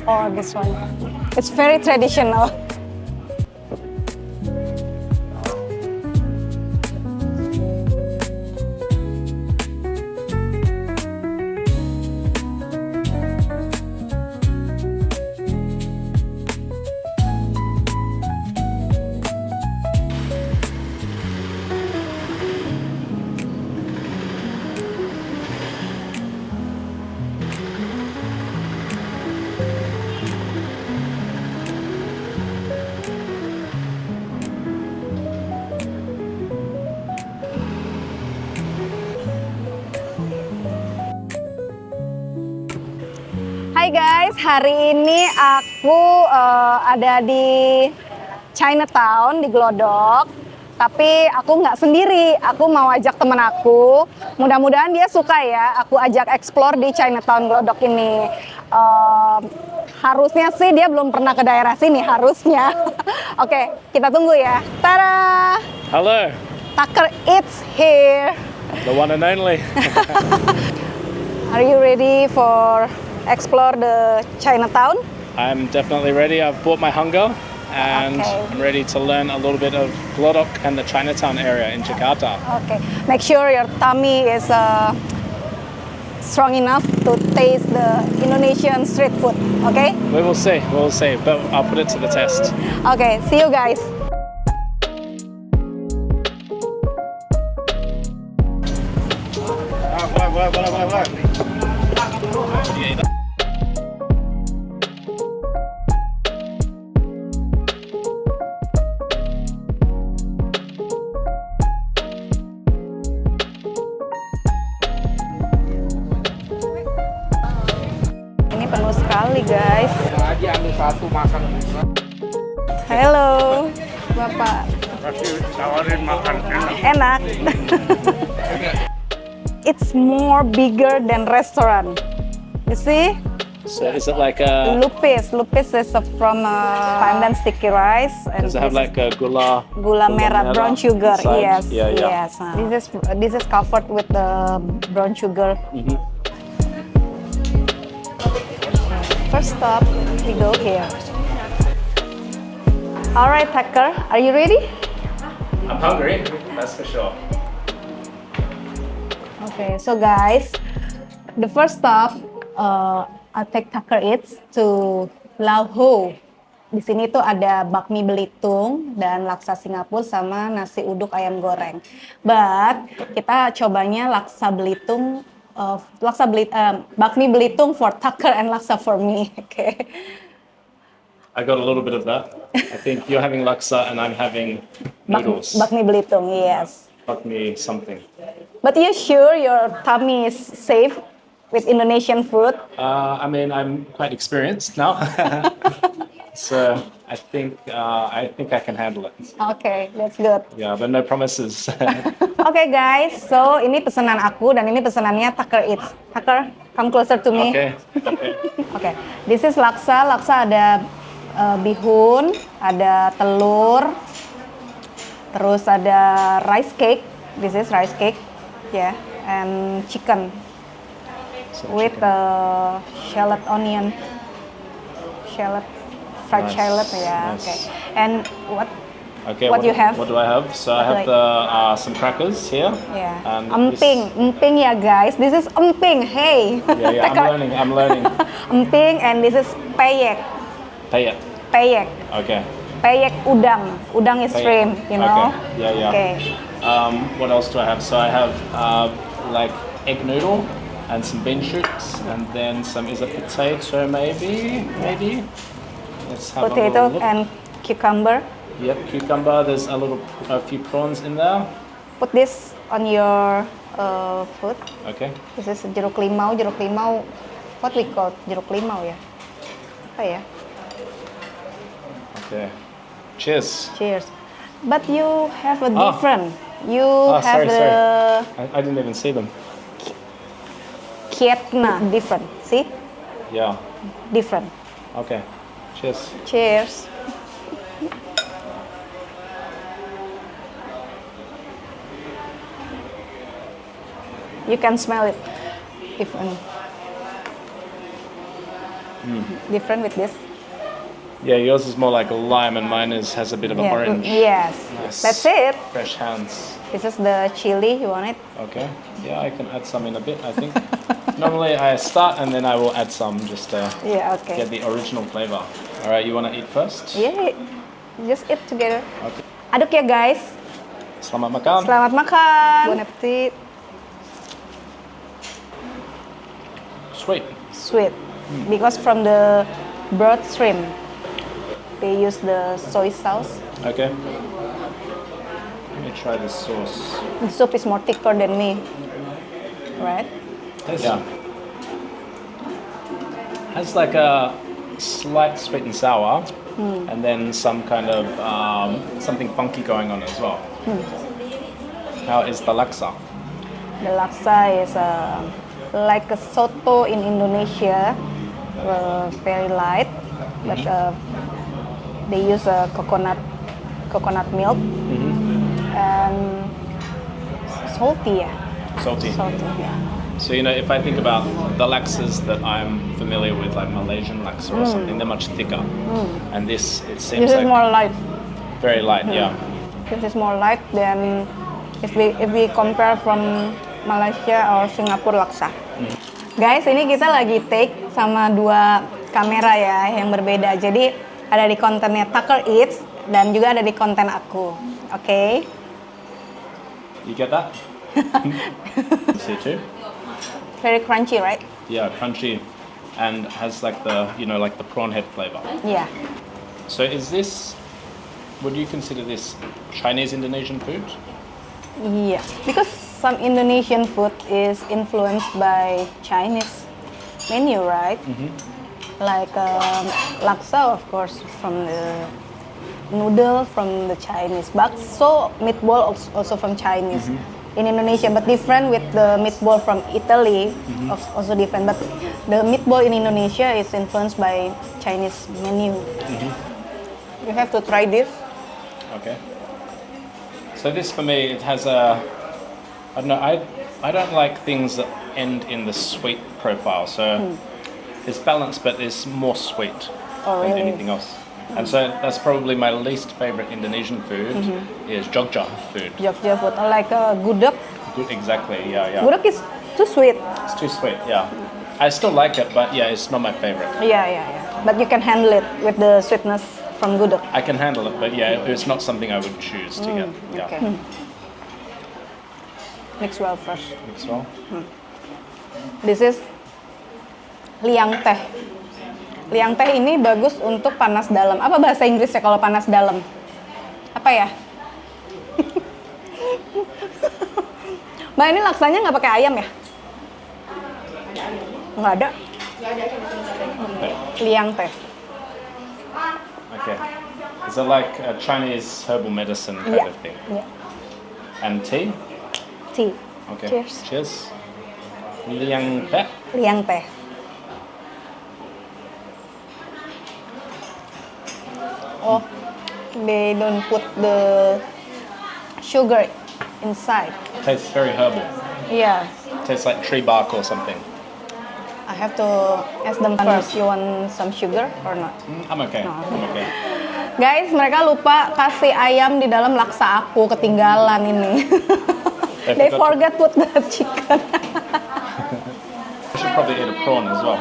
or this one? It's very traditional. Hai guys, hari ini aku ada di Chinatown di Glodok. Tapi aku nggak sendiri, aku mau ajak temen aku. Mudah-mudahan dia suka ya, aku ajak explore di Chinatown Glodok ini. Harusnya sih dia belum pernah ke daerah sini, harusnya. Oke, kita tunggu ya. Tada! Hello, Tucker Eats here. the one and only. Are you ready for explore the Chinatown? I'm definitely ready. I've bought my hunger and Okay. I'm ready to learn a little bit of Glodok and the Chinatown area in Jakarta. Okay, make sure your tummy is strong enough to taste the Indonesian street food. Okay? We will see, but I'll put it to the test. Okay, see you guys. Ini penuh sekali guys. Lagi ambil satu makan. Halo, Bapak. Kasih tawarin makan enak. Enak. It's more bigger than restaurant. You see? So is it like a, Lupis. Lupis is from pandan sticky rice. And does it have this like a gula merah, brown sugar. inside? Yes, Yeah, yeah. yes. This is covered with the brown sugar. Mhm. First stop, we go here. All right, Tucker, are you ready? I'm hungry, that's for sure. Okay, so guys, the first stop, I take Tucker Eats to Lau Ho. Di sini tuh ada bakmi Belitung dan laksa Singapura sama nasi uduk ayam goreng. But kita cobanya bakmi Belitung for Tucker and laksa for me. Okay. I got a little bit of that. I think you're having laksa and I'm having noodles. Bakmi Belitung, yes. Bakmi something. But you sure your tummy is safe with Indonesian food? I mean, I'm quite experienced now, so I think I can handle it. Okay, that's good. Yeah, but no promises. Okay guys, so ini pesanan aku dan ini pesanannya Tucker Eats. Tucker, come closer to me. Okay. Okay. Okay, this is laksa. Laksa ada bihun, ada telur, terus ada rice cake. This is rice cake, yeah, and chicken with shallot onion, fried Nice, shallot, yeah. nice. Okay, and what? Okay. What you have? What do I have? So I have some crackers here. Yeah, And emping ya guys. This is emping. Hey. Yeah. Tucker. I'm learning. Emping, and this is peyek. Payet. Peyek. Okay. Peyek udang. Udang is Peyek. shrimp, you know. Okay. Yeah. Okay. What else do I have? So I have like egg noodle and some bean shoots, and then is it potato maybe? Let's have a Potato little look. and cucumber. Yep, cucumber. There's a few prawns in there. Put this on your food. Okay. This is jeruk limau. Jeruk limau. What we call jeruk limau ya? Apa ya? Okay. Cheers. Cheers. But you have a Oh. different. You have Sorry. the I didn't even see them. kietna different. See? Yeah. Different. Okay. Cheers. Cheers. You can smell it. Even. Different with this. Yeah, yours is more like a lime, and mine has a bit of an Yeah, orange. yes. Nice. That's it. Fresh hands. This is the chili. You want it? Okay. Yeah, I can add some in a bit, I think. Normally I start and then I will add some just to Yeah. Okay. get the original flavor. All right, you want to eat first? Yeah. Just eat together. Okay. Aduk ya guys. Selamat makan. Selamat makan. Bon appetit. Sweet. Sweet. Because from the broad shrimp, they use the soy sauce. Okay. Let me try this sauce. The soup is more thicker than me, right? Yeah. Has like a slight sweet and sour, and then some kind of something funky going on as well. How is the laksa? The laksa is like a soto in Indonesia, very light, but they use coconut milk and salty, yeah. Salty. Salty, yeah. So you know, if I think about the laksas that I'm familiar with, like Malaysian laksa or something, they're much thicker. And this, it seems This is like more light. very light. Yeah. This is more light than if we compare from Malaysia or Singapore laksa. Guys, ini kita lagi take sama dua kamera ya yang berbeda. Jadi ada di kontennya Tucker Eats dan juga ada di konten aku. Oke? You get that? See too? Very crunchy, right? Yeah, crunchy, and has like the like the prawn head flavor. Yeah. So is this? Would you consider this Chinese Indonesian food? Yes. Because some Indonesian food is influenced by Chinese menu, right? Like laksa, of course, from the noodle from the Chinese. Bakso, meatball also from Chinese. In Indonesia, but different with the meatball from Italy, also different. But the meatball in Indonesia is influenced by Chinese menu. You have to try this. Okay. So this for me, it has a. I don't know. I don't like things that end in the sweet profile. So it's balanced, but it's more sweet Oh, than really? anything else. And so that's probably my least favorite Indonesian food is Jogja food. Jogja food, like gudeg. Good, exactly. Yeah, yeah. Gudeg is too sweet. It's too sweet. Yeah. I still like it, but yeah, it's not my favorite. Yeah. But you can handle it with the sweetness from gudeg. I can handle it, but yeah, it's not something I would choose to get. Yeah. Okay. Mix well first. Mix well. This is liang teh. Liang teh ini bagus untuk panas dalam. Apa bahasa Inggrisnya kalau panas dalam? Apa ya? Mbak, ini laksanya nggak pakai ayam ya? Nggak ada. Okay. Liang teh. Okay. Is it like a Chinese herbal medicine kind of thing? Yeah. And tea? Tea. Okay. Cheers. Cheers. Liang teh. Liang teh. Oh, they don't put the sugar inside. Tastes very herbal. Yeah, Tastes like tree bark or something. I have to ask them first. You want some sugar or not? I'm okay. No. I'm okay. Guys, mereka lupa kasih ayam di dalam laksa aku, ketinggalan ini. They forgot put the chicken. I should probably eat a prawn as well.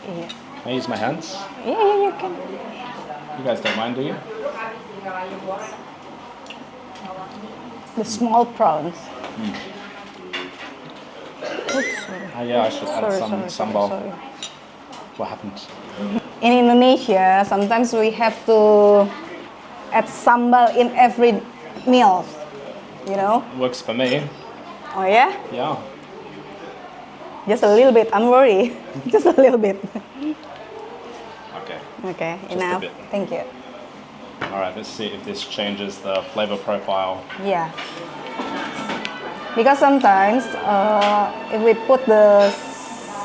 Yeah. Can I use my hands? Yeah, you can. You guys don't mind, do you? The small prawns. Yeah, I should add some sambal. sorry. What happened? In Indonesia, sometimes we have to add sambal in every meal. You know? Works for me. Oh yeah? Yeah. Just a little bit. I'm worried. Just a little bit. Okay. Okay, Just a enough. bit. Thank you. All right. Let's see if this changes the flavor profile. Yeah. Because sometimes if we put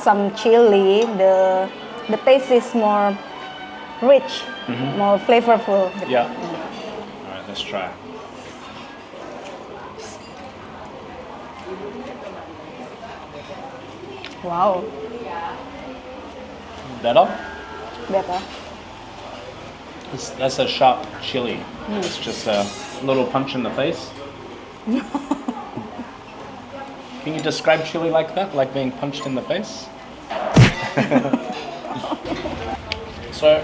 some chili, the taste is more rich, more flavorful. Yeah. All right. Let's try. Wow. Better? Better. That's a sharp chili. It's just a little punch in the face. Can you describe chili like that? Like being punched in the face? So,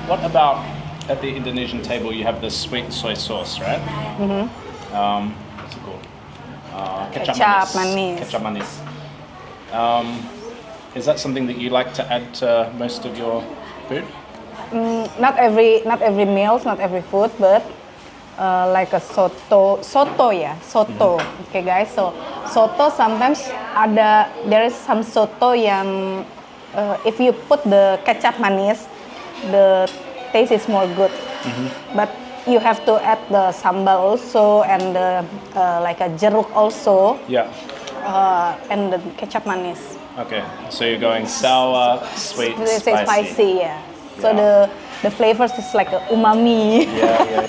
what about at the Indonesian table you have this sweet soy sauce, right? What's it called? Kecap Kecap manis. manis. Kecap manis. Is that something that you like to add to most of your food? Not every meals, not every food, but like a soto ya, soto. Okay guys, so soto sometimes there is some soto yang if you put the kecap manis, the taste is more good. But you have to add the sambal also and the like a jeruk also Yeah. and the kecap manis. Okay, so you're going sour, sweet, They say spicy, yeah. So Yeah. the flavors is like a umami. Yeah.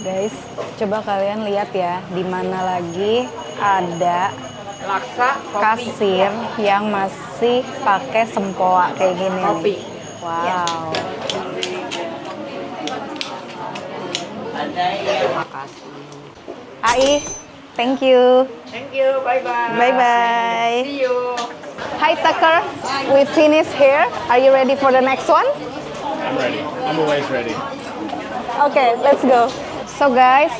Guys, coba kalian lihat ya, di mana lagi ada Laksa, kopi. kasir yang masih pakai sempoa kayak gini. Kopi. Nih. Wow. Makasih. Ai, thank you. Thank you. Bye-bye. Bye-bye. See you. Hi Tucker, we finished here. Are you ready for the next one? I'm ready. I'm always ready. Oke, let's go. So guys,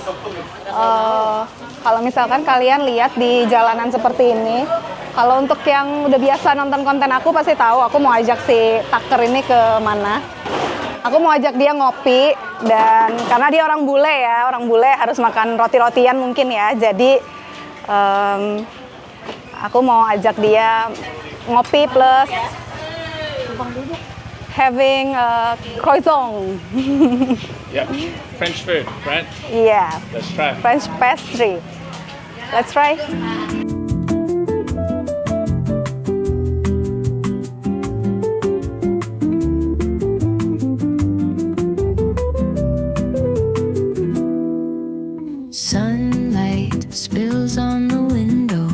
kalau misalkan kalian lihat di jalanan seperti ini, kalau untuk yang udah biasa nonton konten aku pasti tahu aku mau ajak si Tucker ini ke mana. Aku mau ajak dia ngopi dan karena dia orang bule ya, orang bule harus makan roti-rotian mungkin ya. Jadi aku mau ajak dia ngopi plus having croissant. Yep. French food, right? Yeah, Let's try. French pastry. Let's try. Sunlight spills on the window.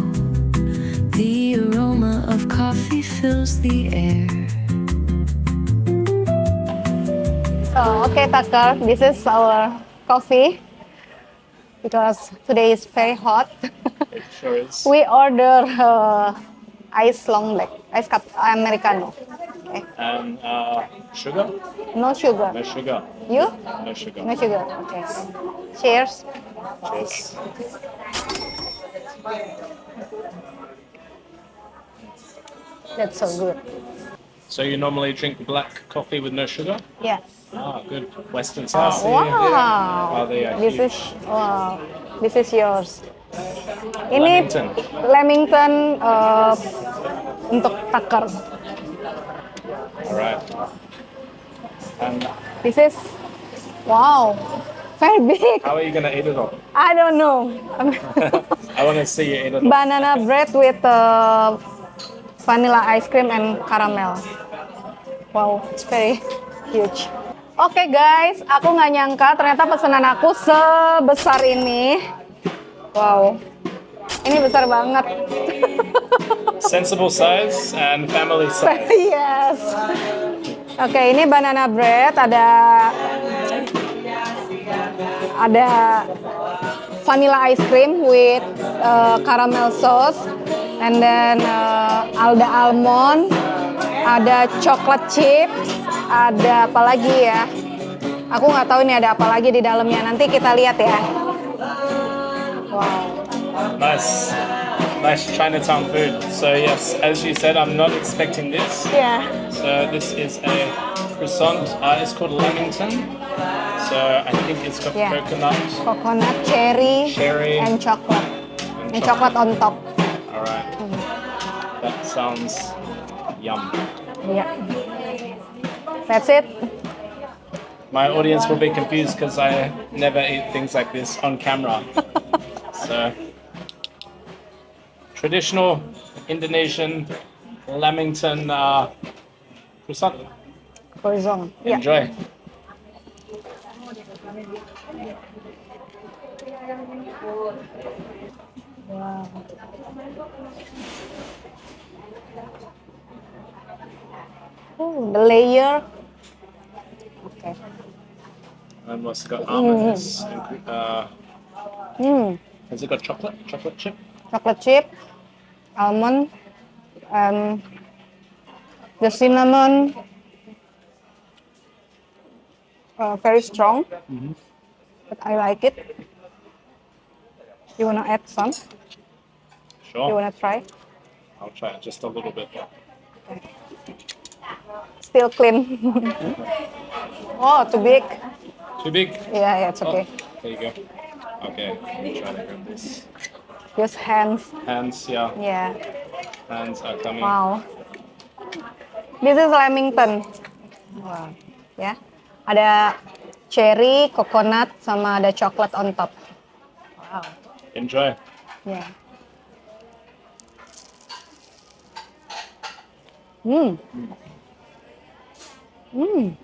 The aroma of coffee fills the air. So, okay, Tucker, this is our coffee because today is very hot. It sure is. We order ice long black, ice cup americano. Okay. And sugar? No sugar. No sugar. You? No sugar. No sugar. Okay. Cheers. Cheers. That's so good. So you normally drink black coffee with no sugar? Yeah. Ah, good. Western style. Wow. Oh, they are This huge. is wow. This is yours. Ini Lamington. Lamington untuk Tucker. All right. And This is wow, very big. how are you gonna eat it all? I don't know. I want to see you eat it all. Banana bread with vanilla ice cream and caramel. Wow, it's very huge. Oke guys, aku nggak nyangka ternyata pesanan aku sebesar ini. Wow, ini besar banget. Sensible size and family size. Yes. Oke, ini banana bread, ada vanilla ice cream with caramel sauce, and then ada almond, ada chocolate chips, ada apa lagi ya? Aku nggak tahu ini ada apa lagi di dalamnya. Nanti kita lihat ya. Wow. Nice Chinatown food. So yes, as you said, I'm not expecting this. Yeah. So this is a croissant. It's called Lamington. So I think it's got Yeah. coconut. Coconut, cherry, Cherry. and chocolate. And chocolate on top. All right. That sounds yum. Yeah. That's it. My audience will be confused because I never eat things like this on camera. So traditional Indonesian Lamington croissant. Croissant. Yeah. Enjoy. Wow. The layer. Okay. And what's it got? Almonds. Hmm. Has it got chocolate? Chocolate chip? Chocolate chip, almond, and the cinnamon. Very strong, but I like it. You wanna add some? Sure. You wanna try? I'll try it just a little bit. Still clean. Oh, too big. Too big? Yeah, it's okay. Oh, there you go. Okay, let me try to grab this. Just hands. Hands, yeah. Yeah. Hands are coming. Wow. This is Lamington. Wow. Ya. Ada cherry, coconut, sama ada coklat on top. Wow. Enjoy. Yeah. Hmm. Hmm.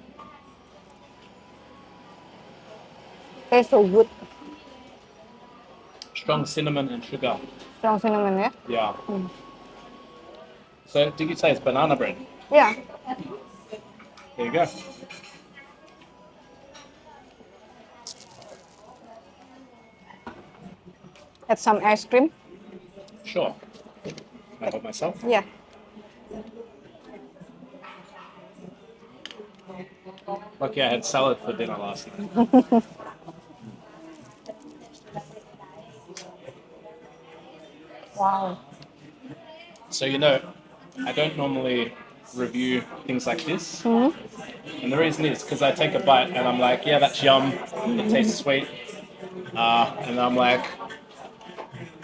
Tastes so good. Strong cinnamon and sugar. Strong cinnamon ya. Yeah. So, did you say it's banana bread? Yeah. There you go. Add some ice cream. Sure. Can I help myself? Yeah. Lucky I had salad for dinner last night. Wow. So, you know, I don't normally review things like this. And the reason is because I take a bite and I'm like, yeah, that's yum. It tastes sweet. And I'm like,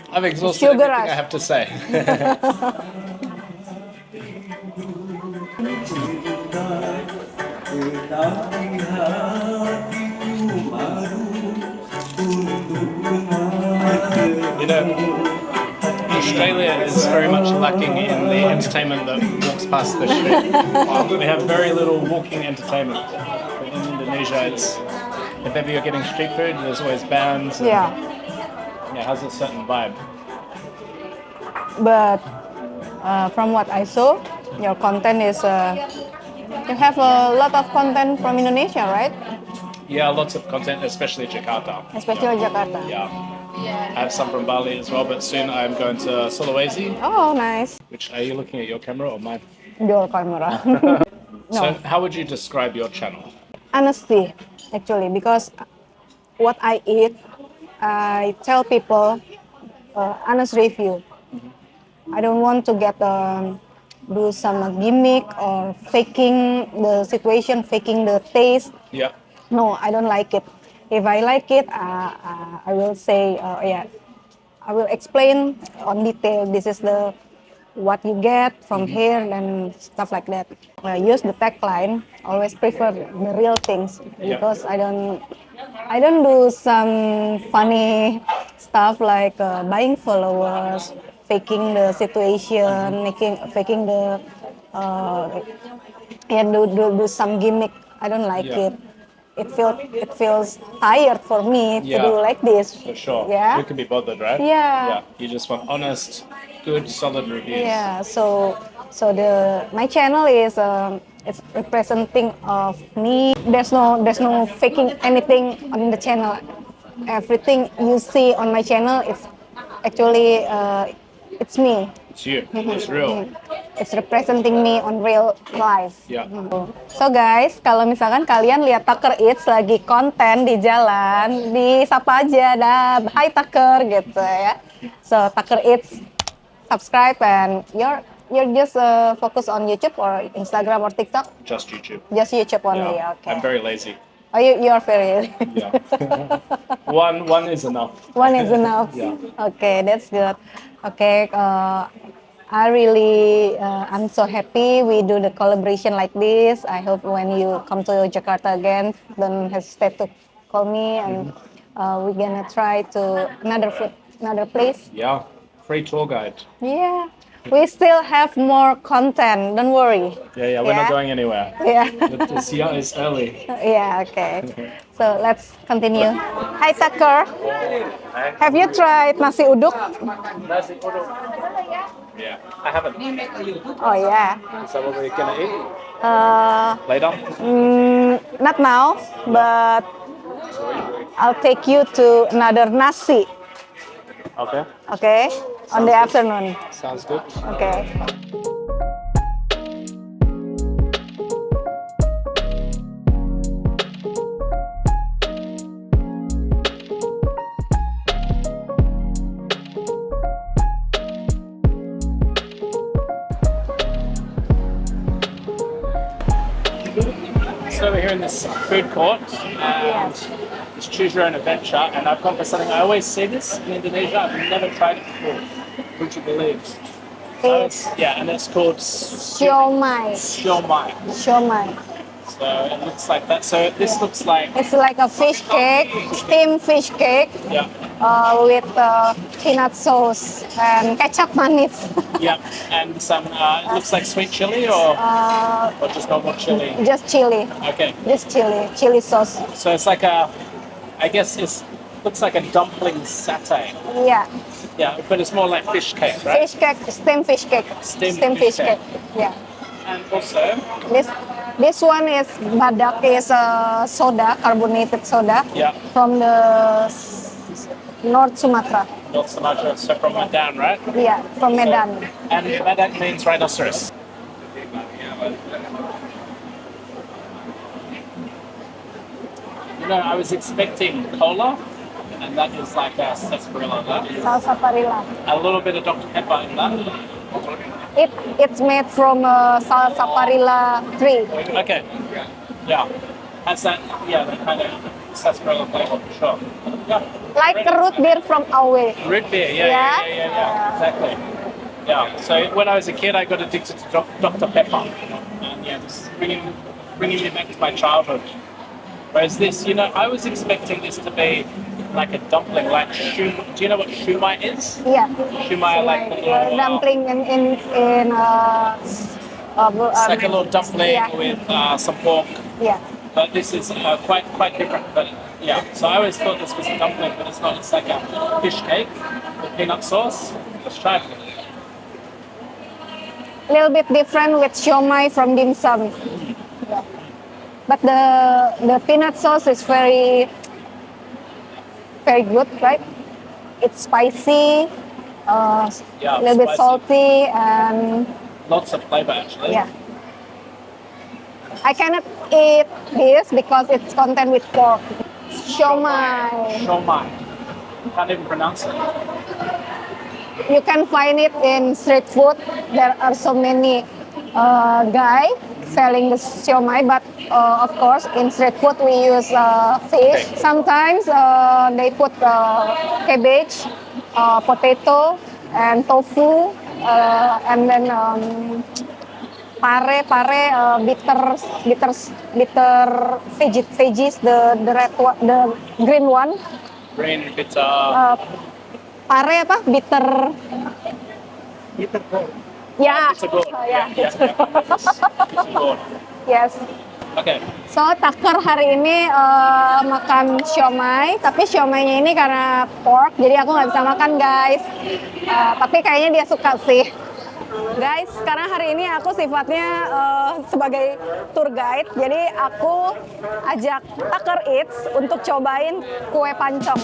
I've exhausted Sugar everything rush. I have to say. You know, Australia is very much lacking in the entertainment that walks past the street. We have very little walking entertainment. But in Indonesia, it's if ever you're getting street food, there's always bands. And, Yeah. yeah, it has a certain vibe. But from what I saw, your content is you have a lot of content from Indonesia, right? Yeah, lots of content, especially Jakarta. Especially Jakarta. Yeah. I have some from Bali as well, but soon I'm going to Sulawesi. Oh, nice. Which are you looking at your camera or mine? Your camera. So, No. how would you describe your channel? Honesty, actually, because what I eat, I tell people honest review. I don't want to get do some gimmick or faking the situation, faking the taste. Yeah. No, I don't like it. If I like it, I will say, yeah, I will explain on detail. This is the what you get from here and stuff like that. I use the tagline. Always prefer the real things Yeah. because I don't do some funny stuff like buying followers, faking the situation, faking the yeah, do some gimmick. I don't like Yeah. it. It feels tired for me to Yeah. do like this. For sure. Yeah. You can be bothered, right? Yeah. You just want honest, good, solid reviews. Yeah. So my channel is it's representing of me. There's no faking anything on the channel. Everything you see on my channel is actually it's me. It's you. It's real. It's representing me on real life. Yeah. So guys, kalau misalkan kalian lihat Tucker Eats lagi konten di jalan, disapa aja, dah, hi Tucker gitu ya. So Tucker Eats, subscribe and you're just focus on YouTube or Instagram or TikTok? Just YouTube. Just YouTube only, Yeah. okay. I'm very lazy. Oh, you're very. Yeah. one is enough. One is enough. Yeah. Okay, that's good. Okay, I really, I'm so happy we do the collaboration like this. I hope when you come to Jakarta again, don't hesitate to call me and we're gonna try to another place. Yeah. Free tour guide. Yeah, we still have more content. Don't worry. Yeah. We're not going anywhere. Yeah. It's early. Yeah. Okay. So let's continue. Hi Tucker. Have you tried nasi uduk? Nasi uduk. Yeah. I haven't. Oh yeah. Is that what we're gonna eat later? Not now, but I'll take you to another nasi. Okay. Okay, on the good. afternoon. Sounds good. Okay. So we're here in this food court, and it's choose your own adventure. And I've gone for something. I always say this in Indonesia. I've never tried it before. Would you believe? It's And it's called siomai. siomai. Siomai. So it looks like that. So this looks like It's like a fish cake, steamed fish cake yeah, with peanut sauce and ketchup manis. yeah, and some. It looks like sweet chili or just normal chili. Just chili, Okay. just chili sauce. So it's like a. I guess it's looks like a dumpling satay. Yeah, Yeah, but it's more like fish cake, right? fish cake, steamed fish cake. Steamed fish fish cake. cake. Yeah. And also This one is badak is soda, carbonated soda yeah, from the North Sumatra. North Sumatra, so from Medan, right? Yeah, from Medan. And Medan means rhinoceros. You know, I was expecting cola, and that is like a sarsaparilla. That is Salsa parilla. a little bit of Dr. Pepper in that. It's made from salsa parilla tree. Okay. Yeah. Has that, that kind of sarsaparilla flavor for sure. Yeah. Like a root beer from Aue. Root beer, yeah, exactly. Yeah, so when I was a kid, I got addicted to Dr. Pepper. And yeah, this is bringing me back to my childhood. Whereas this, I was expecting this to be like a dumpling, like shum. Do you know what shumai is? Yeah. Shumai, like the little, dumpling in it's like a little dumpling yeah. with some pork. Yeah. But this is quite different. But yeah, so I always thought this was a dumpling, but it's not. It's like a fish cake with peanut sauce. Let's try it. A little bit different with siomai from dim sum. Yeah. But the peanut sauce is very good, right? It's spicy, a little bit spicy. salty, and Lots of flavor actually. yeah. I cannot eat this because it's content with pork. Siomai. Shomai. Can't even pronounce it. You can find it in street food. There are so many guys selling the siomai, but of course in street food we use fish. Sometimes they put cabbage, potato, and tofu, and then bitter veggies, the red one, the green one. Green, bitter. Pare apa? Bitter. Bitter gourd. Yeah. Bitter gourd. Yeah. Bitter gourd. Yes. Okay. So Tucker hari ini makan siomai, tapi siomainya ini karena pork, jadi aku nggak bisa makan guys. Tapi kayaknya dia suka sih. Guys, karena hari ini aku sifatnya sebagai tour guide, jadi aku ajak Tucker Eats untuk cobain kue pancong.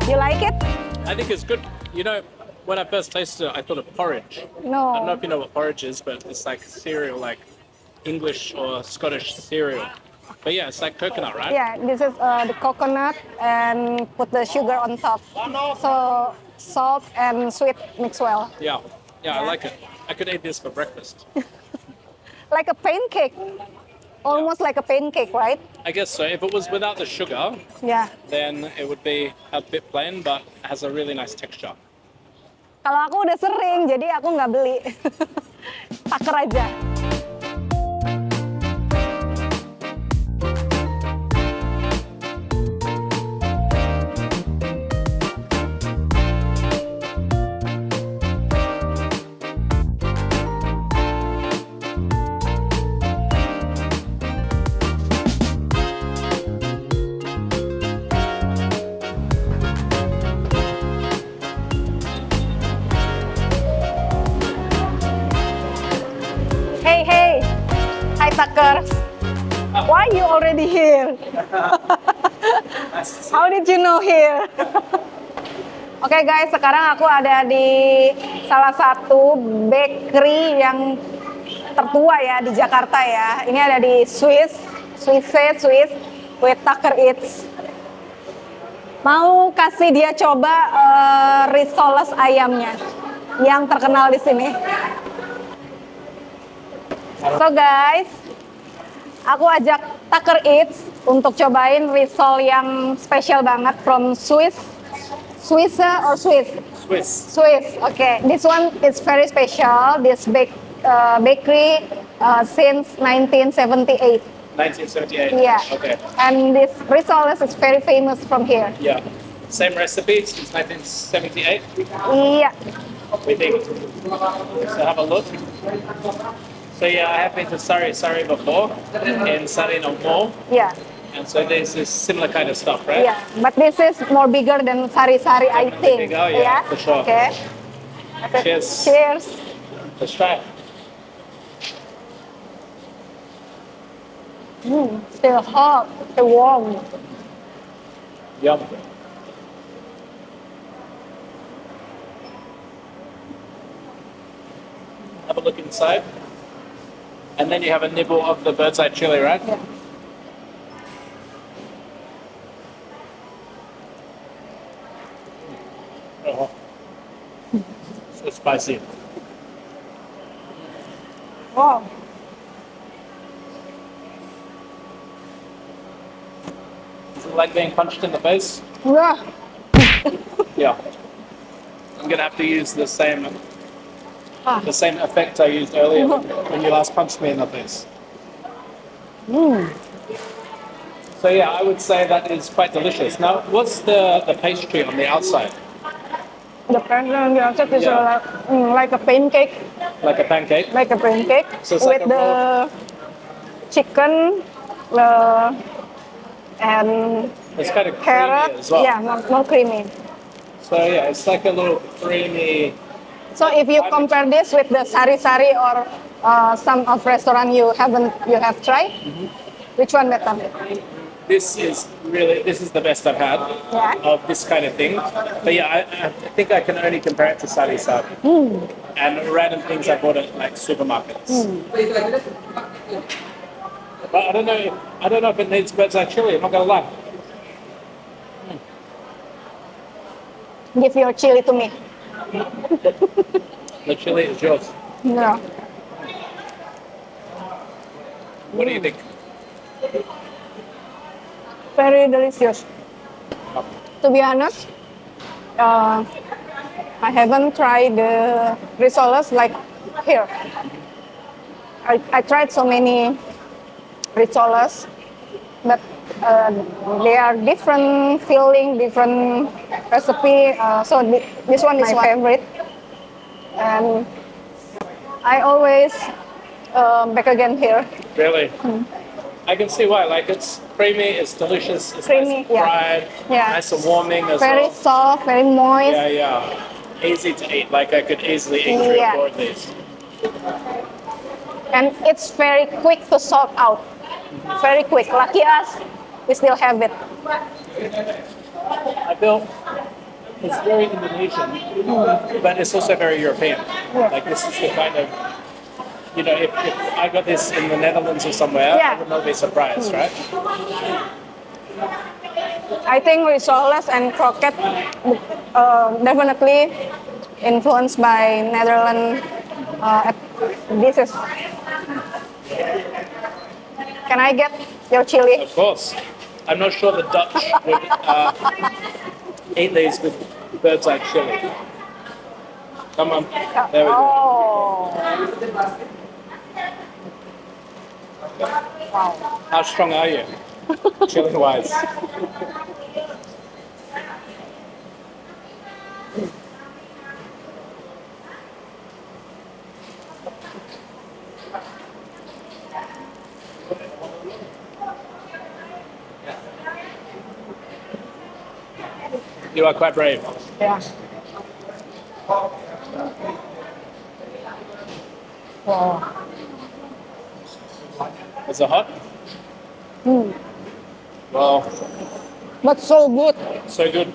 You like it? I think it's good. When I first tasted it, I thought of porridge. No. I don't know if you know what porridge is, but it's like cereal, like English or Scottish cereal. But yeah, it's like coconut, right? Yeah, this is the coconut and put the sugar on top. So salt and sweet mix well. Yeah, I like it. I could eat this for breakfast. Like a pancake. Almost like a pancake, right? I guess so. If it was without the sugar, Yeah. then it would be a bit plain, but has a really nice texture. Kalau aku udah sering, jadi aku nggak beli. Tucker aja. Hey. Hi, Tucker. Why you already here? How did you know here? Oke guys, sekarang aku ada di salah satu bakery yang tertua ya di Jakarta ya. Ini ada di Swiss with Tucker Eats. Mau kasih dia coba risoles ayamnya yang terkenal di sini. So guys, aku ajak Tucker Eats untuk cobain risol yang spesial banget from Swiss. Swiss or Swiss? Swiss. Okay. This one is very special. This bakery since 1978. 1978. Yeah. Okay. And this risoles is very famous from here. Yeah. Same recipe since 1978. Yeah. We think. So have a look. So yeah, I have been to Sari before in Sari no Mall. Yeah. And so there's this similar kind of stuff, right? Yeah. But this is more bigger than sari-sari, I Definitely think. bigger, yeah, for sure. Okay. Cheers. Cheers. Let's try it. Still hot, still warm. Yum. Have a look inside. And then you have a nibble of the bird's eye chili, right? Yeah. Oh. So spicy. Wow. Is it like being punched in the face? Yeah. Yeah. I'm gonna have to use the same Ah. effect I used earlier when you last punched me in the face. So yeah, I would say that is quite delicious. Now, what's the pastry on the outside? The pattern the outside is Yeah. like a pancake, Like a pancake? So it's with like a the chicken and It's kind of carrot. creamy as well. Yeah, more creamy. So yeah, it's like a little creamy. So if you compare this with the sari-sari or some of restaurant you have tried, which one better? This is the best I've had Yeah. of this kind of thing. But yeah, I think I can only compare it to sari sari and random things I bought at like supermarkets. But I don't know if it needs bird's eye chili. I'm not gonna lie. Give your chili to me. The chili is yours. Yeah. What do you think? Very delicious. To be honest, I haven't tried the risoles like here. I tried so many risoles, but they are different filling, different recipe. So this one is my favorite, and I always back again here. Really? I can see why. Like it's creamy, it's delicious, it's Creamy, nice and yeah. fried, Yeah. nice and warming as Very well. soft, very moist. Yeah. Easy to eat. Like I could easily eat 3 Yeah. or 4 of these. And it's very quick to sort out. Very quick. Lucky us, we still have it. I feel it's very Indonesian, but it's also very European. Yeah. Like this is the kind of, you know, if I got this in the Netherlands or somewhere, Yeah. I would not be surprised, right? I think risoles and croquette definitely influenced by Netherlands. This is. Can I get your chili? Of course. I'm not sure the Dutch would eat these with bird's eye chili. Come on. There we go. Oh. Wow. How strong are you? Chili wise. You are quite brave. Yeah. Wow. Is it hot? Well, But so good. so good.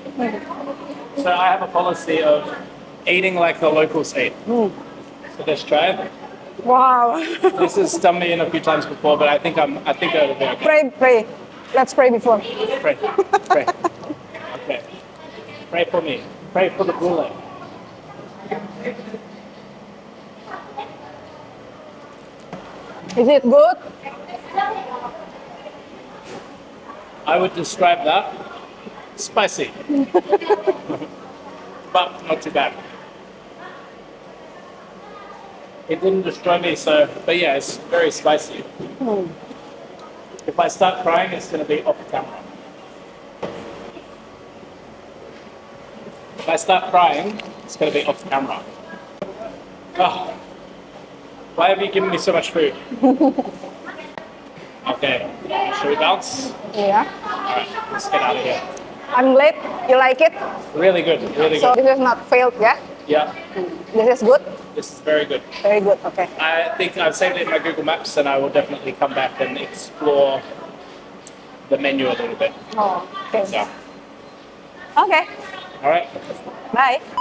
So I have a policy of eating like the locals eat. So let's try it. Wow. This has done me in a few times before, but I think it'll be okay. Pray. Let's pray before. Pray. Okay. Pray for me. Pray for the brulee. Is it good? I would describe that spicy, but not too bad. It didn't destroy me, but yeah, it's very spicy. If I start crying, it's going to be off camera. If I start crying, it's going to be off camera. Oh, why have you given me so much food? Okay, should we bounce? Yeah. All right, let's get out of here. I'm glad you like it. Really good, really So good. this is not failed, yeah? Yeah, This is good. this is very good. Very good. Okay. I think I've saved it in my Google Maps, and I will definitely come back and explore the menu a little bit. Oh, okay. So, Okay. all right. Bye.